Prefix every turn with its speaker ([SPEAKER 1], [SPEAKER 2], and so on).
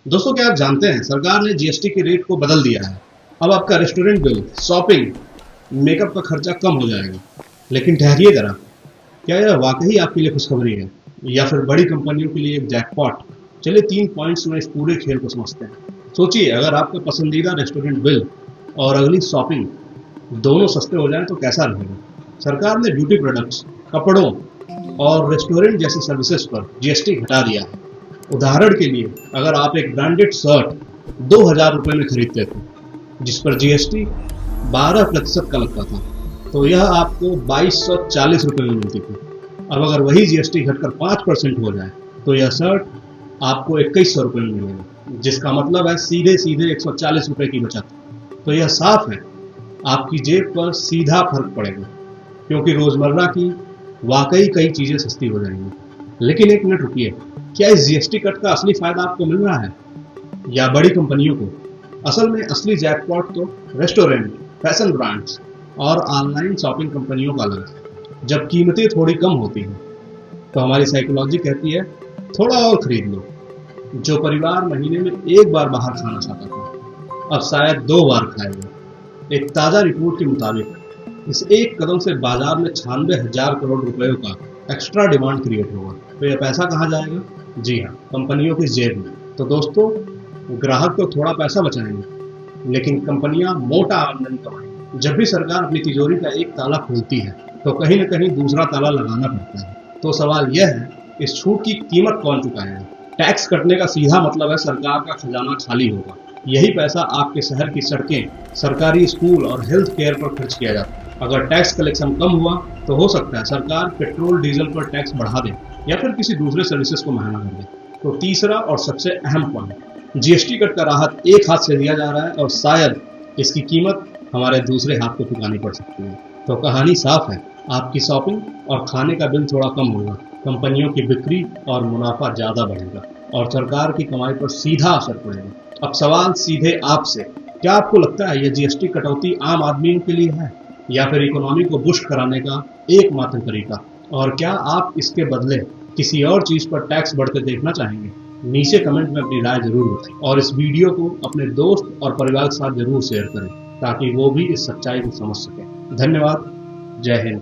[SPEAKER 1] दोस्तों, क्या आप जानते हैं सरकार ने जीएसटी की रेट को बदल दिया है। अब आपका रेस्टोरेंट बिल, शॉपिंग, मेकअप का खर्चा कम हो जाएगा। लेकिन ठहरिए जरा, क्या यह वाकई आपके लिए खुशखबरी है या फिर बड़ी कंपनियों के लिए एक जैकपॉट? चलिए 3 पॉइंट्स में इस पूरे खेल को समझते हैं। सोचिए, अगर आपका पसंदीदा रेस्टोरेंट बिल और अगली शॉपिंग दोनों सस्ते हो जाएं तो कैसा रहेगा। सरकार ने ब्यूटी प्रोडक्ट्स, कपड़ों और रेस्टोरेंट जैसी सर्विसेज पर जीएसटी घटा दिया है। उदाहरण के लिए, अगर आप एक ब्रांडेड शर्ट 2000 रुपये में खरीदते थे जिस पर जीएसटी 12% का लगता था, तो यह आपको 2240 रुपये में मिलती थी। अब अगर वही जीएसटी घटकर 5% हो जाए तो यह शर्ट आपको 2100 रुपये में मिलेगा, जिसका मतलब है सीधे सीधे 140 रुपये की बचत। तो यह साफ है, आपकी जेब पर सीधा फर्क पड़ेगा, क्योंकि रोजमर्रा की वाकई कई चीजें सस्ती हो जाएंगी। लेकिन एक मिनट रुकिए, क्या इस जीएसटी कट का असली फायदा आपको मिल रहा है या बड़ी कंपनियों को? असल में असली जैकपॉट तो रेस्टोरेंट, फैशन ब्रांड्स और ऑनलाइन शॉपिंग कंपनियों का लगा है। जब कीमतें थोड़ी कम होती हैं तो हमारी साइकोलॉजी कहती है थोड़ा और खरीद लो। जो परिवार महीने में एक बार बाहर खाना खाता था अब शायद 2 बार खाएगा। एक ताज़ा रिपोर्ट के मुताबिक इस एक कदम से बाजार में 96,000 करोड़ रुपयों का एक्स्ट्रा डिमांड क्रिएट होगा। तो यह पैसा कहाँ जाएगा? जी हाँ, कंपनियों की जेब में। तो दोस्तों, ग्राहक तो थोड़ा पैसा बचाएंगे, लेकिन कंपनियां मोटा आमदनी कमाएंगी। जब भी सरकार अपनी तिजोरी का एक ताला खोलती है तो कहीं न कहीं दूसरा ताला लगाना पड़ता है। तो सवाल यह है, इस छूट की कीमत कौन चुकाएगा? टैक्स कटने का सीधा मतलब है सरकार का खजाना खाली होगा। यही पैसा आपके शहर की सड़कें, सरकारी स्कूल और हेल्थ केयर पर खर्च किया जाता है। अगर टैक्स कलेक्शन कम हुआ तो हो सकता है सरकार पेट्रोल डीजल पर टैक्स बढ़ा दे या फिर किसी दूसरे सर्विसेज को महंगा कर दे। तो तीसरा और सबसे अहम पॉइंट, जीएसटी कट का राहत एक हाथ से दिया जा रहा है और शायद इसकी कीमत हमारे दूसरे हाथ को चुकानी पड़ सकती है। तो कहानी साफ है, आपकी शॉपिंग और खाने का बिल थोड़ा कम होगा, कंपनियों की बिक्री और मुनाफा ज़्यादा बढ़ेगा और सरकार की कमाई पर सीधा असर पड़ेगा। अब सवाल सीधे आपसे, क्या आपको लगता है यह जीएसटी कटौती आम आदमियों के लिए है या फिर इकोनॉमी को बुस्ट कराने का एकमात्र तरीका? और क्या आप इसके बदले किसी और चीज़ पर टैक्स बढ़ते देखना चाहेंगे? नीचे कमेंट में अपनी राय जरूर बताएं और इस वीडियो को अपने दोस्त और परिवार के साथ जरूर शेयर करें ताकि वो भी इस सच्चाई को समझ सकें। धन्यवाद। जय हिंद।